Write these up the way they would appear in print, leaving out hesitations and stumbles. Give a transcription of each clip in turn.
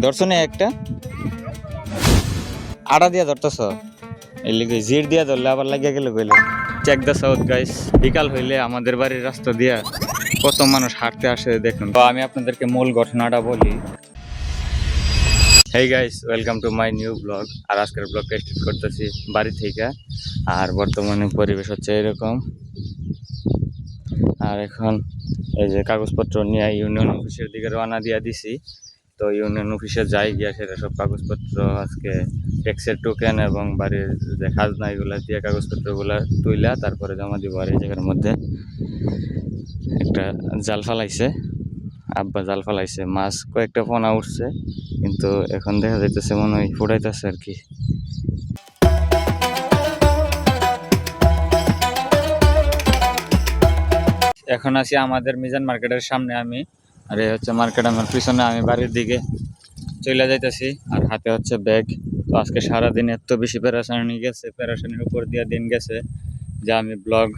ধরছনে একটা আড়া দিয়া ধরতেছ এই লিগে জির দিয়া ধরলে আবার লাগিয়া গেলে কইলে চেক দ্য সাউথ গাইস। বিকাল হইলে আমাদের বাড়ির রাস্তা দিয়া কত মানুষ হাঁটতে আসে দেখুন। তো আমি আপনাদেরকে মূল ঘটনাটা বলি। Hey guys, welcome to my new blog. আর আজকের ব্লগটা স্টার্ট করতেছি বাড়ি থেকে। আর বর্তমানে পরিবেশ হচ্ছে এরকম। আর এখন এই যে কাগজপত্র নিয়ে ইউনিয়ন অফিসের দিকে রওনা দিয়া দিছি। তো ইউনিয়ন অফিসে যাই গিয়া সেটা সব কাগজপত্র আজকে ট্যাক্সের টোকেন এবং বাড়ির যে খাজনা এগুলা দিয়ে কাগজপত্রগুলা তুইলা তারপরে জমা দিব। আর এই জায়গার মধ্যে একটা জাল ফালাইছে, আব্বা জাল ফালাইছে, মাছ কয়েকটা পোনা উঠছে, কিন্তু এখন দেখা যাইতেছে মনে হয় ফুটাইতেছে আর কি। এখন আছি আমাদের মিজান মার্কেটের সামনে আমি, আর এই হচ্ছে মার্কেট আমার পিছনে। আমি বাড়ির দিকে চলে যাইতেছি আর হাতে হচ্ছে ব্যাগ। তো আজকে সারাদিন এত বেশি প্যারাশানি গেছে, প্যারাশানির উপর দিয়ে দিন গেছে যা আমি ব্লগ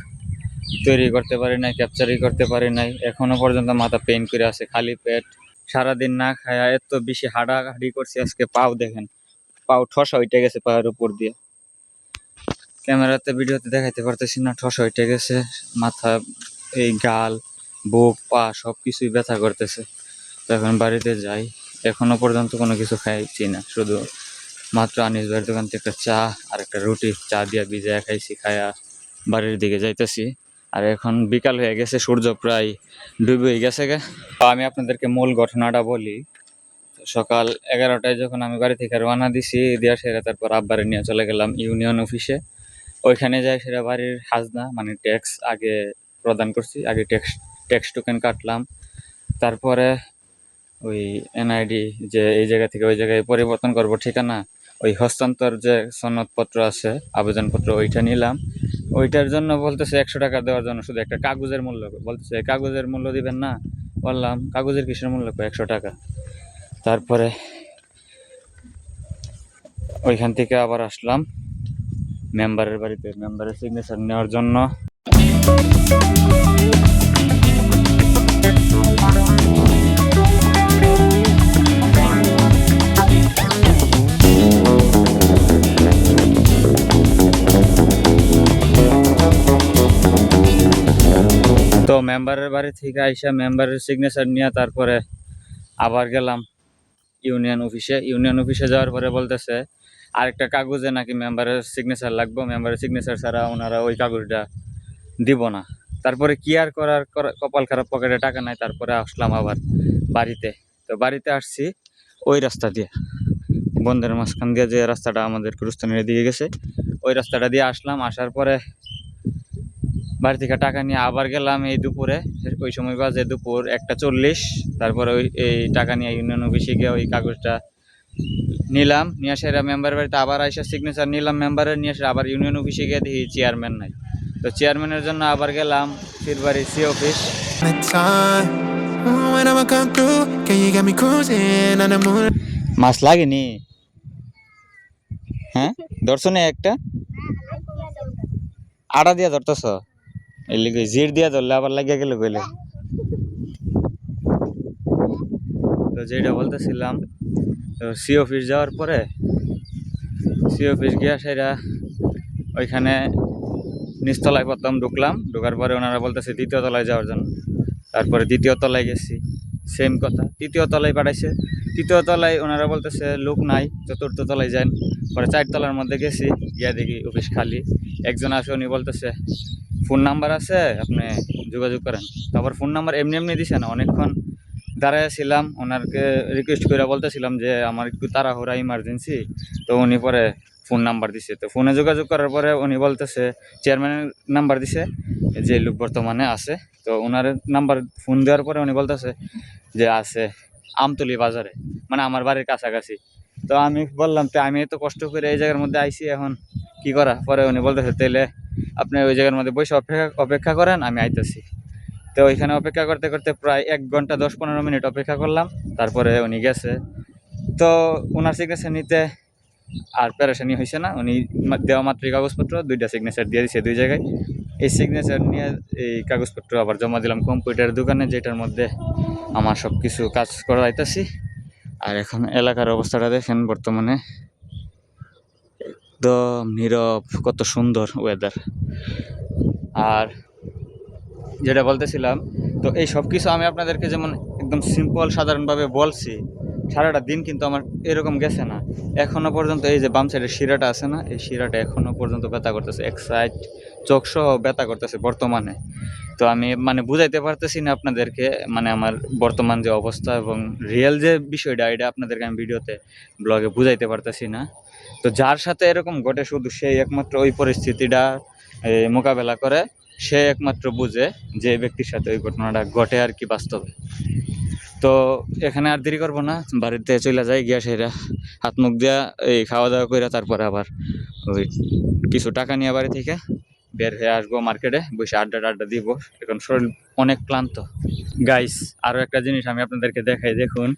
তৈরি করতে পারি নাই, ক্যাপচারই করতে পারি নাই। এখনো পর্যন্ত মাথা পেইন করে আছে, খালি পেট, সারাদিন না খায়া এত বেশি হাঁটাহাঁটি করছি। আজকে পাও দেখেন, পাও ঠসা উঠে গেছে পায়ের উপর দিয়ে। ক্যামেরাতে ভিডিওতে দেখাইতে পারতেছি না, ঠসা উঠে গেছে। মাথা, এই গাল, বুক, পা সব কিছুই ব্যথা করতেছে। তো এখন বাড়িতে যাই। এখনো পর্যন্ত কোনো কিছু খাইছি না, শুধু মাত্র আনিস ভাইয়ের দোকান থেকে একটা চা আর একটা রুটি চা দিয়া ভিজায়া খাইছি। খায়া বাড়ির দিকে যাইতেছি। আর এখন বিকাল হয়ে গেছে, সূর্য প্রায় ডুবে গেছে গে। তো আমি আপনাদেরকে মূল ঘটনাটা বলি। সকাল 11টায় যখন আমি বাড়ি থেকে রওনা দিছি দিয়া সেরা, তারপর আব্বারে নিয়ে চলে গেলাম ইউনিয়ন অফিসে। ওইখানে যাই সেরা বাড়ির খাজনা মানে ট্যাক্স আগে প্রদান করছি, আগে ট্যাক্স টোকেন কাটলাম। তারপরে ওই এনআইডি যে এই জায়গা থেকে ওই জায়গায় পরিবর্তন করব ঠিকানা, ওই হস্তান্তর যে সনদপত্র আছে, আবেদনপত্র, ওইটা নিলাম। ওইটার জন্য বলতেছে 100 টাকা দেওয়ার জন্য, শুধু একটা কাগজের মূল্য বলতেছে। কাগজের মূল্য দিবেন না? বললাম কাগজের কিসের মূল্য? 100 টাকা। তারপরে ওইখান থেকে আবার আসলাম মেম্বারের বাড়িতে, মেম্বারের সিগনেচার নেওয়ার জন্য। তো মেম্বারের বাড়ি থেকে আইসা মেম্বারের সিগনেচার নিয়ে তারপরে আবার গেলাম ইউনিয়ন অফিসে। ইউনিয়ন অফিসে যাওয়ার পরে বলতেছে আরেকটা কাগজে নাকি মেম্বারের সিগনেচার লাগবে, মেম্বারের সিগনেচার ছাড়া ওনারা ওই কাগজটা দিব না। তারপরে কি আর করার, কপাল খারাপ, পকেটে টাকা নাই। তারপরে আসলাম আবার বাড়িতে। তো বাড়িতে আসছি ওই রাস্তা দিয়ে, বন্ধের মাঝখান দিয়ে যে রাস্তাটা আমাদের গুরুস্থানের দিকে গেছে, ওই রাস্তাটা দিয়ে আসলাম। আসার পরে বাড়ি থেকে টাকা নিয়ে আবার গেলাম এই দুপুরে। ওই সময় বাজে দুপুর 1:40। তারপরে ওই এই টাকা নিয়ে ইউনিয়ন অফিসে গিয়ে ওই কাগজটা নিলাম, নিয়ে আসে মেম্বারের বাড়িতে আবার আইসা সিগনেচার নিলাম মেম্বারের, নিয়ে আসে আবার ইউনিয়ন অফিসে গিয়ে দেখি চেয়ারম্যান নাই। তো চেয়ারম্যানের জন্য আবার গেলাম ফিরবাড়ি সি অফিস। মাছ লাগেনি? হ্যাঁ, ধরছনে একটা আড়া দিয়া ধরতেছ এই লিগে জির দিয়া ধরলে আবার লাগিয়া গেলে কইলে। তো যেটা বলতেছিলাম, তো সি অফিস যাওয়ার পরে সি অফিস গিয়া সেটা ওইখানে নিচতলায় প্রথম ঢুকলাম। ঢোকার পরে ওনারা বলতেছে 2য় তলায় যাওয়ার জন্য। তারপরে 2য় তলায় গেছি, সেম কথা, 3য় তলায় পাঠাইছে। 3য় তলায় ওনারা বলতেছে লোক নাই, 4র্থ তলায় যান। পরে 4 তলার মধ্যে গেছি, গিয়া দেখি অফিস খালি। একজন আছে, উনি বলতেছে ফোন নাম্বার আছে, আপনি যোগাযোগ করেন। তারপর ফোন নাম্বার এমনি এমনি দিছে না, অনেকক্ষণ দাঁড়ায় ছিলাম। ওনারকে রিকোয়েস্ট করে বলতেছিলাম যে আমার একটু তাড়াহুড়া, ইমার্জেন্সি। তো উনি পরে ফোন নাম্বার দিছে। তো ফোনে যোগাযোগ করার পরে উনি বলতেছে, চেয়ারম্যানের নাম্বার দিছে যে লোক বর্তমানে আছে। তো ওনার নাম্বার ফোন দেওয়ার পরে উনি বলতেছে যে আছে আমতলী বাজারে, মানে আমার বাড়ির কাছাকাছি। তো আমি বললাম তো আমি তো কষ্ট করে এই জায়গার মধ্যে আইছি, এখন কি করা? পরে উনি বলতেছে তাহলে আপনি ওই জায়গার মধ্যে বসে অপেক্ষা করেন, আমি আইতেছি। তো ওইখানে অপেক্ষা করতে করতে প্রায় 1 ঘন্টা 10-15 মিনিট অপেক্ষা করলাম। তারপরে উনি গেছে। তো ওনার সিগনেচার নিতে আর প্যারেশানি হয়েছে না। উনি দেওয়া মাত্রই কাগজপত্র 2টা সিগনেচার দিয়ে দিছে 2 জায়গায়। এই সিগনেচার নিয়ে এই কাগজপত্র আবার জমা দিলাম কম্পিউটার দোকানে, যেটার মধ্যে আমার সব কিছু কাজ করাইতেছি। আর এখন এলাকার অবস্থাটা দেখেন বর্তমানে একদম নীরব, কত সুন্দর ওয়েদার। আর যেটা বলতেছিলাম, তো এই সব কিছু আমি আপনাদেরকে যেমন একদম সিম্পল সাধারণভাবে বলছি, সারাটা দিন কিন্তু আমার এরকম গেছে না। এখনো পর্যন্ত এই যে বাম সাইডের শিরাটা আছে না, এই শিরাটা এখনো পর্যন্ত ব্যথা করতেছে, এক সাইড চোখ সহ ব্যথা করতেছে বর্তমানে। তো আমি মানে বুঝাইতে পারতেছি না আপনাদেরকে, মানে আমার বর্তমান যে অবস্থা এবং রিয়েল যে বিষয়টা, এটা আপনাদেরকে আমি ভিডিওতে ব্লগে বুঝাইতে পারতেছি না। তো যার সাথে এরকম ঘটে শুধু সেই একমাত্র ওই পরিস্থিতিটা মোকাবেলা করে, সে একমাত্র বুঝে যে ব্যক্তির সাথে ওই ঘটনাটা ঘটে আর কি বাস্তবে। তো এখানে আর দেরি করবো না, বাড়িতে চলে যাই, গিয়া সেরা হাত মুখ দিয়া এই খাওয়া দাওয়া করে তারপরে আবার ওই কিছু টাকা নিয়ে বাড়ি থেকে বের হয়ে আসবো মার্কেটে, বসে আড্ডা টাড্ডা দিব। এখন শরীর অনেক ক্লান্ত। গাইস, আরো একটা জিনিস আমি আপনাদেরকে দেখাই, দেখুন,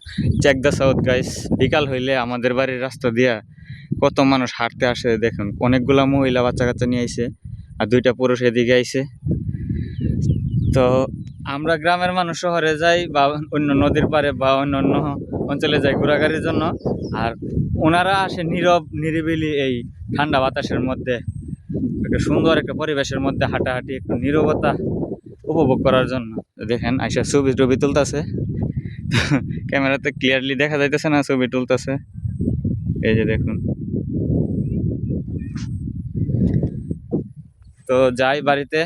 চেক দ্য সাউথ গাইস। বিকাল হইলে আমাদের বাড়ির রাস্তা দিয়া কত মানুষ হাঁটতে আসে দেখুন, অনেকগুলা মহিলা বাচ্চা কাচ্চা নিয়ে আইছে আর দুইটা পুরুষ এদিকে আইছে। তো আমরা গ্রামের মানুষ শহরে যাই বা অন্য নদীর পাড়ে বা অন্য অন্য অঞ্চলে যাই ঘোরাঘুরির জন্য, আর ওনারা আসে নীরব নিরিবিলি এই ঠান্ডা বাতাসের মধ্যে, একটা সুন্দর একটা পরিবেশের মধ্যে হাঁটাহাঁটি, একটু নীরবতা উপভোগ করার জন্য। দেখেন আইসা ছবি টবি তুলতেছে, ক্যামেরাতে ক্লিয়ারলি দেখা যাইতেছে না, ছবি তুলতেছে, এই যে দেখুন। তো যাই বাড়িতে,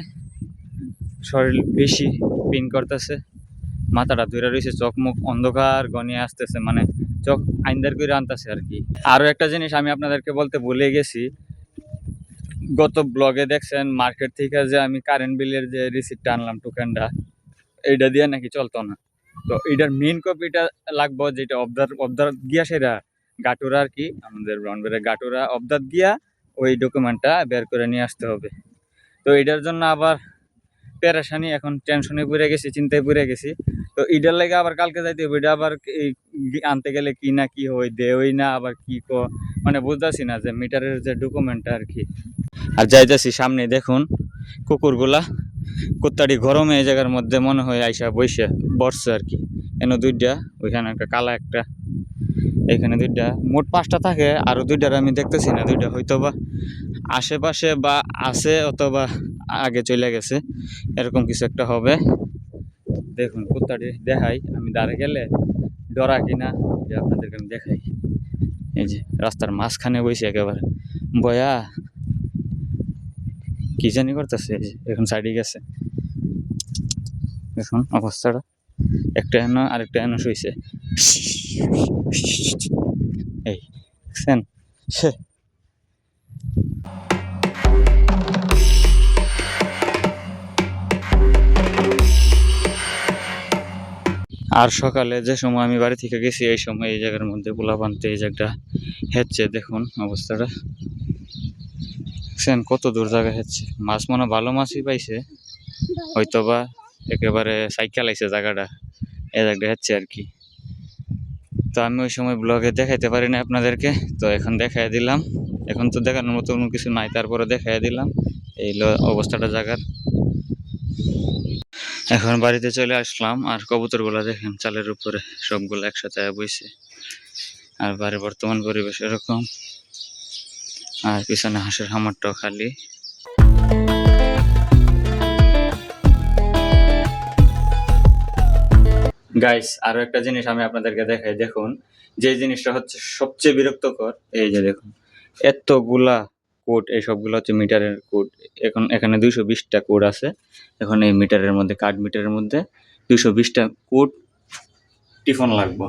শরীর বেশি পিন করতেছে, মাথাটা ধরে রয়েছে, চোখ মুখ অন্ধকার গনিয়ে আসতেছে, মানে চোখ আইন্দার করে আনতেছে আর কি। আরো একটা জিনিস আমি আপনাদেরকে বলতে ভুলে গেছি, গত ব্লগে দেখছেন মার্কেট থেকে যে আমি কারেন্ট বিলের যে রিসিপ্টটা আনলাম, টোকেনটা, এইটা দিয়ে নাকি চলতো না। তো এটার মেইন কপিটা লাগবো, যেটা অবদার গিয়া সেটা গাটুরা আর কি, আমাদের ব্রাউনবাড়ির গাটুরা অবদার গিয়া ওই ডকুমেন্টটা বের করে নিয়ে আসতে হবে। তো এটার জন্য আবার পেরেশানি, এখন টেনশনে পড়ে গেছি, চিন্তায় পড়ে গেছি। তো এটার লাগে আবার কালকে যাইতে হবে, এটা আবার আনতে গেলে কি না কি হয়, দেওই না আবার কি মানে বুঝতেছি না যে মিটারের যে ডকুমেন্টটা আর কি। আর যাইতেছি সামনে দেখুন কুকুরগুলা, কুত্তাটি গরমে এই জায়গার মধ্যে মনে হয় আইসা বসে বসছে আর কি। এনে দুইটা, ওইখানে একটা কালা একটা, এখানে দুইটা, মোট 5টা থাকে, আরো দুইটার আমি দেখতেছি না, দুইটা হয়তো বা আশেপাশে বা আছে অথবা আগে চলে গেছে, এরকম কিছু একটা হবে। দেখুন কুত্তাটি দেখাই, আমি দাঁড়িয়ে গেলে ডরা কিনা যে আপনাদেরকে আমি দেখাই। এই যে রাস্তার মাঝখানে বসে একেবারে বয়া কি জানি করতেছে, এখন সাইডে গেছে, দেখুন অবস্থাটা, একটা এনো আরেকটা এনো শুইছে, এই দেখছেন। আর সকালে যে সময় আমি বাড়ি থেকে গেছি, এই সময় এই জায়গার মধ্যে পোলাপানতে এই জায়গাটা হেঁচছে, দেখুন অবস্থাটা দেখছেন, কত দূর জায়গা হেঁচছে। মাছ মনে ভালো মাছই পাইছে হয়তো বা, একেবারে সাইকেল আইছে জায়গাটা, এই জায়গাটা হেঁচছে আর কি। তো আমি ওই সময় ব্লগে দেখাইতে পারি না আপনাদেরকে, তো এখন দেখাই দিলাম। এখন তো দেখানোর মতো কোনো কিছু নাই, তারপরে দেখাই দিলাম এই অবস্থাটা জায়গার। এখন বাড়িতে চলে আসলাম, আর কবুতরগুলা দেখেন চালের উপরে সবগুলো একসাথে বইছে। আর বাড়ির বর্তমান পরিবেশ এরকম, আর পিছনে হাঁসের খামারটাও খালি। গাইস, আরো একটা জিনিস আমি আপনাদেরকে দেখাই, দেখুন যে জিনিসটা হচ্ছে সবচেয়ে বিরক্তকর, এই যে দেখুন এতগুলা কোড, এই সবগুলো হচ্ছে মিটারের কোড। এখন এখানে 220টা কোড আছে, এখন এই মিটারের মধ্যে, কার্ড মিটারের মধ্যে 220টা কোড টিফন লাগবে,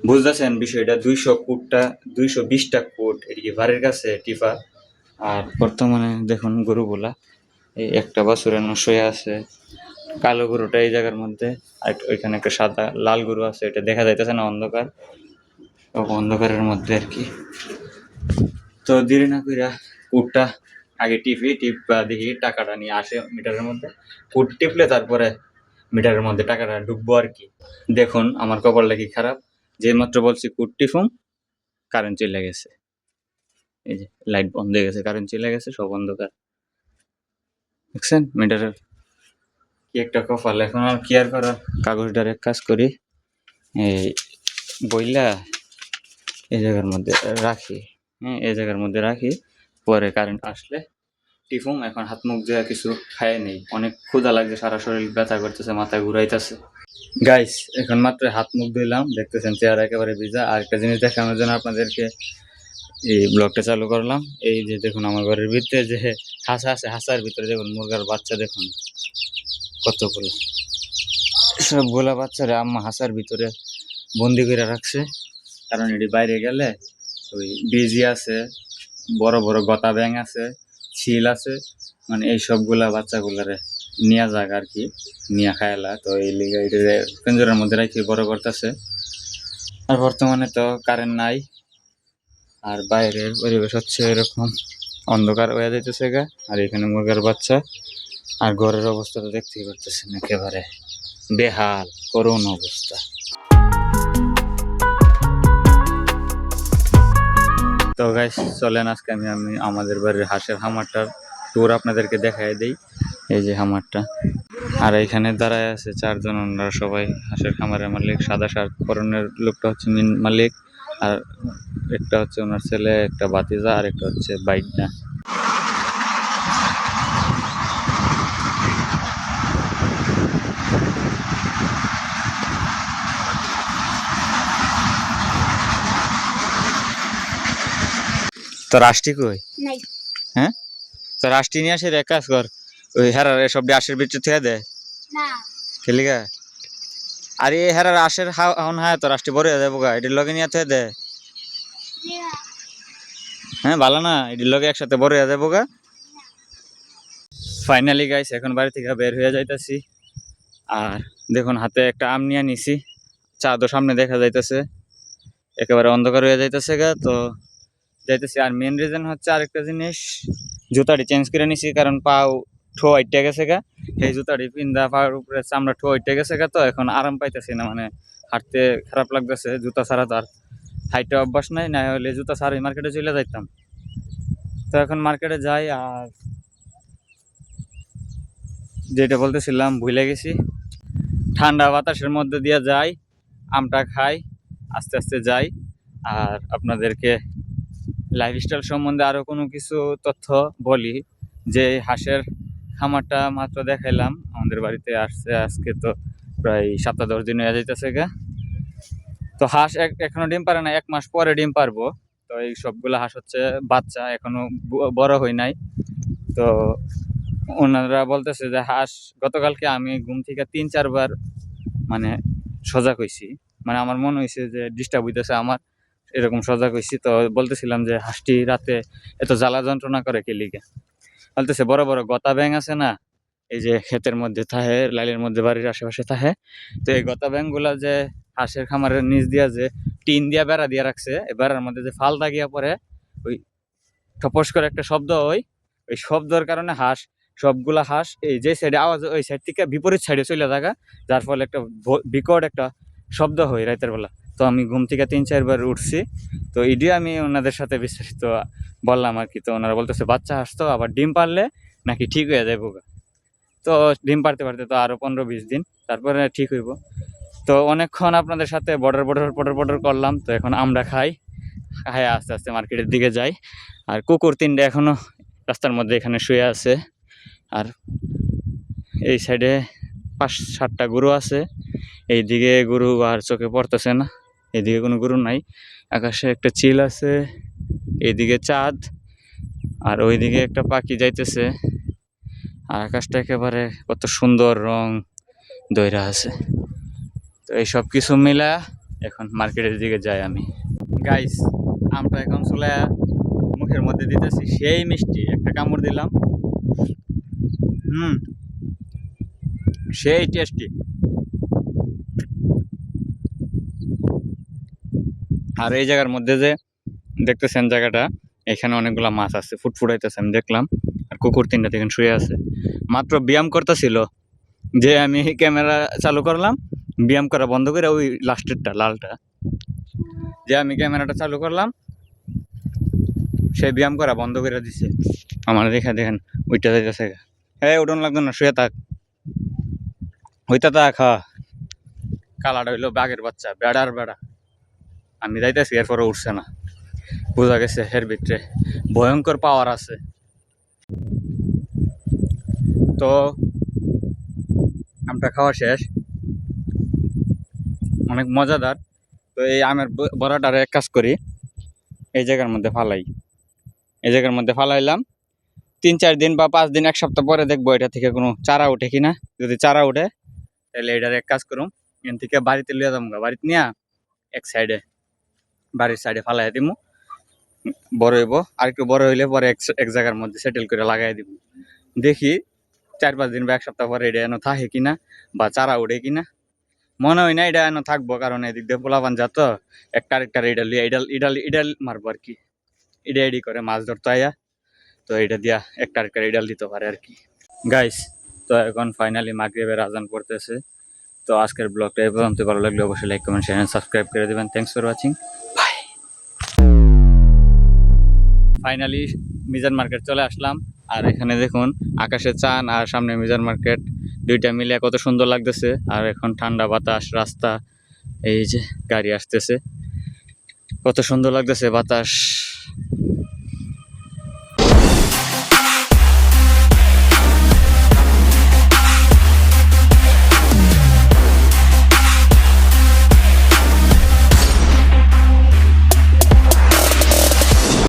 বুঝতেছেন বিষয়টা। 220টা কোড এদিকে বাড়ির কাছে টিফা। আর বর্তমানে দেখুন গরুগুলা, এই একটা বাছুরের নশয়ে আছে, কালো গরুটা এই জায়গার মধ্যে, আর ওইখানে একটা সাদা লাল গরু আছে, এটা দেখা যাইতেছে না, অন্ধকার, অন্ধকারের মধ্যে আর কি। তো দেরি না কইরা কোডটা আগে টিপা দেখি টাকাটা নিয়ে আসে মিটারের মধ্যে, কোড টিপলে তারপরে মিটারের মধ্যে টাকাটা ঢুকবো আর কি। দেখুন আমার কপালটা কি খারাপ, যে মাত্র বলছি কোড টিপুম, কারেন্ট চলে গেছে, এই যে লাইট বন্ধ হয়ে গেছে, কারেন্ট চলে গেছে, সব অন্ধকার, দেখছেন মিটারের কি একটা কপাল। এখন আর কি আর করার, কাগজটার এক কাজ করি, এই বইলা এই জায়গার মধ্যে রাখি। হ্যাঁ, এই জায়গার মধ্যে রাখি, পরে কারেন্ট আসলে টিফুম। এখন হাত মুখ দিয়ে কিছু খায় নেই, অনেক ক্ষুধা লাগছে, সারা শরীর ব্যথা করতেছে, মাথা ঘুরাইতেছে। গাইস এখন মাত্র হাত মুখ ধুইলাম, দেখতেছেন চেহারা একেবারে ভিজা। আর একটা জিনিস দেখানোর জন্য আপনাদেরকে এই ব্লগটা চালু করলাম। এই যে দেখুন আমার ঘরের ভিতরে যে হাঁস আছে, হাঁসার ভিতরে দেখুন মুরগার বাচ্চা, দেখুন কতগুলো। সবগুলা বাচ্চারা আম্মা হাঁসার ভিতরে বন্দি করে রাখছে, কারণ এটি বাইরে গেলে ওই বেজি আছে, বড় বড় গতা ব্যাং আছে, ছিল আছে, মানে এই সবগুলা বাচ্চাগুলারে নিয়ে যাক আর কি, নিয়ে খায়লা। তো এই লিগে পিঞ্জরের মধ্যে রাখি বড় করতেছে। আর বর্তমানে তো কারেন্ট নাই, আর বাইরের পরিবেশ হচ্ছে এরকম অন্ধকার হয়ে যাইতেছে গা। আর এখানে মুরগার বাচ্চা, আর ঘরের অবস্থা তো দেখতেই পারতেছেন, একেবারে বেহাল করুণ অবস্থা। তো গাইস চলেন আজকে আমি আমাদের বাড়ির হাঁসের খামারটার ট্যুর আপনাদেরকে দেখাই দেই। এই যে খামারটা, আর এইখানে দাঁড়ায় আছে চারজন, ওনারা সবাই হাঁসের খামারের মালিক। সাদা শার্ট পরনের লোকটা হচ্ছে মেন মালিক, আর একটা হচ্ছে ওনার ছেলে, একটা ভাতিজা, আর একটা হচ্ছে বাইকটা। তো রাষ্ট্রি কই? হ্যাঁ, তো রাষ্ট্রি নিয়ে আসে এক কাজ কর, ওই হেরার সব আশের ভিতরে থুয়ে দে খেলিগা। আর এই হেরার আশের হাউন হায় তো রাষ্ট্রি বড় হয়ে যাবো গা, এটির লগে নিয়ে থুয়ে দে। হ্যাঁ ভালো না, এটির লগে একসাথে বড় হয়ে যাবো গা। ফাইনালি গাইস এখন বাড়ি থেকে বের হয়ে যাইতাছি। আর দেখুন হাতে একটা আম নিয়ে নিছি, চাঁদও সামনে দেখা যাইতেছে, একেবারে অন্ধকার হয়ে যাইতেছে গা। তো যাইতেছি। আর মেন রিজন হচ্ছে আরেকটা জিনিস, জুতাটি চেঞ্জ করে নিছি, কারণ পাও ঠো আইটে গেছে গা। এই জুতাটি পিন্দা পাওয়ার উপরে চামড়া ঠো আইটে গেছে গা, তো এখন আরাম পাইতেছি না, মানে হাঁটতে খারাপ লাগতেছে। জুতা ছাড়া তো আর হাইটে অভ্যাস নাই, না হলে জুতা ছাড়াই মার্কেটে চলে যাইতাম। তো এখন মার্কেটে যাই, আর যেটা বলতেছিলাম ভুলে গেছি। ঠান্ডা বাতাসের মধ্যে দিয়ে যাই, আমটা খাই, আস্তে আস্তে যাই। আর আপনাদেরকে লাইফস্টাইল সম্বন্ধে আরও কোনো কিছু তথ্য বলি, যে হাঁসের খামারটা মাত্র দেখাইলাম, আমাদের বাড়িতে আসছে আজকে তো প্রায় 7-10 দিন হয়ে যাইতেছে গা। তো হাঁস এখনো ডিম পারে না, 1 মাস পরে ডিম পারবো। তো এই সবগুলো হাঁস হচ্ছে বাচ্চা, এখনো বড় হয় নাই। তো ওনারা বলতেছে যে হাঁস, গতকালকে আমি ঘুম থেকে 3-4 বার মানে সজাগ হয়েছি, মানে আমার মনে হয়েছে যে ডিস্টার্ব হইতেছে আমার, এরকম সজাগ হয়েছি। তো বলতেছিলাম যে হাঁসটি রাতে এত জ্বালা যন্ত্রণা করে কে লিগে। বলতেছে বড় বড় গতা ব্যাং আছে না, এই যে ক্ষেতের মধ্যে থাহে, লাইলের মধ্যে, বাড়ির আশেপাশে থাহে। তো এই গতা ব্যাং গুলা যে হাঁসের খামারের নিচ দিয়া যে টিন দিয়া বেড়া দিয়া রাখছে, এই বেড়ার মধ্যে যে ফালদা গিয়া পরে, ওই ঠপস করে একটা শব্দ হয়, ওই শব্দের কারণে হাঁস, সবগুলা হাঁস এই যে সাইডে আওয়াজ, ওই সাইড থেকে বিপরীত সাইডে চলে থাকা, যার ফলে একটা বিকট একটা শব্দ হয় রাতের বেলা। তো আমি ঘুম থেকে 3-4 বার উঠছি। তো এটি আমি ওনাদের সাথে বিস্তারিত বললাম আর কি। তো ওনারা বলতেছে বাচ্চা হাঁস তো আবার ডিম পারলে নাকি ঠিক হয়ে যাবে। তো ডিম পারতে পারতে তো আরো 15-20 দিন, তারপরে ঠিক হইব। তো অনেকক্ষণ আপনাদের সাথে বর্ডার বর্ডার বর্ডার বর্ডার করলাম। তো এখন আমরা খাই, খাই আস্তে আস্তে মার্কেটের দিকে যাই। আর কুকুর 3টে এখনো রাস্তার মধ্যে এখানে শুয়ে আছে। আর এই সাইডে 5-7টা গরু আছে, এইদিকে গরু আর চোখে পড়তেছে না, এইদিকে কোনো গরু নাই। আকাশে একটা চিল আছে, এইদিকে চাঁদ, আর ওইদিকে একটা পাখি যাইতেছে। আর আকাশটা একেবারে কত সুন্দর রং দইরা আছে। তো এই সব কিছু মিলা এখন মার্কেটের দিকে যাই আমি। গাইস আমটা এখন চলে মুখের মধ্যে দিতেছি, সেই মিষ্টি, একটা কামড় দিলাম, সেই টেস্টি। আর এই জায়গার মধ্যে যে দেখতেছেন জায়গাটা, এখানে অনেকগুলা মাছ আছে, ফুটফুটাইতেছে আমি দেখলাম। আর কুকুর 3টা দেখেন শুয়ে আছে, মাত্র ব্যায়াম করতেছিল। যে আমি ক্যামেরা চালু করলাম, ব্যায়াম করা বন্ধ করে ওই লাস্টেরটা লালটা, যে আমি ক্যামেরাটা চালু করলাম, সেই ব্যায়াম করা বন্ধ করে দিছে। আমার দেখেন ওইটা যাইতেছে। হ্যাঁ উঠোন লাগতো না, শুয়ে থাক, হইতা থাক। হ্যাঁ, কালাটা হইলো বাঘের বাচ্চা, বেড়ার বেড়া। আমি যাইতেছি, এরপরে উঠছে না। বোঝা গেছে এর ভিতরে ভয়ঙ্কর পাওয়ার আছে। তো আমটা খাওয়া শেষ, অনেক মজাদার। তো এই আমের বড়াটারে এক কাজ করি, এই জায়গার মধ্যে ফালাই, এই জায়গার মধ্যে ফালাইলাম। 3-4 দিন বা 5 দিন, 1 সপ্তাহ পরে দেখবো এটা থেকে কোনো চারা উঠে কিনা। যদি চারা উঠে তাহলে এটার এক কাজ করুম, এখান থেকে বাড়িতে লিয়ে যাবো, বাড়িতে নিয়ে এক সাইডে, বাড়ির সাইডে ফালাই দিব। বড় হইব, আর একটু বড় হইলে পরে এক জায়গার মধ্যে সেটেল করে লাগাই দিব। দেখি 4-5 দিন বা 1 সপ্তাহ পরে এটা এনে থাকে কিনা বা চারা উঠে কিনা। মনে হয় না এটা এনে থাকবো, কারণ এদিক দিয়ে পোলাপান যাত, একটা আরেকটা ইডাল ইডাল ইডাল ইডাল মারবো আর কি, ইডা ইডি করে মাছ ধরতে আয়া। তো এটা দিয়া একটা আরেকটা ইডাল দিতে পারে আর কি গাইস। তো এখন ফাইনালি মাগরিবের আজান পড়তেছে। তো আজকের ব্লগটা এই পর্যন্ত। ভালো লাগলে অবশ্যই লাইক, কমেন্ট, শেয়ার, সাবস্ক্রাইব করে দেবেন। Thanks for watching, bye. Finally Mizan market চলে আসলাম, আর এখানে দেখুন আকাশে চান আর সামনে মিজান মার্কেট, দুইটা মিলে কত সুন্দর লাগতেছে। আর এখন ঠান্ডা বাতাস, রাস্তা, এই যে গাড়ি আসতেছে, কত সুন্দর লাগতেছে বাতাস।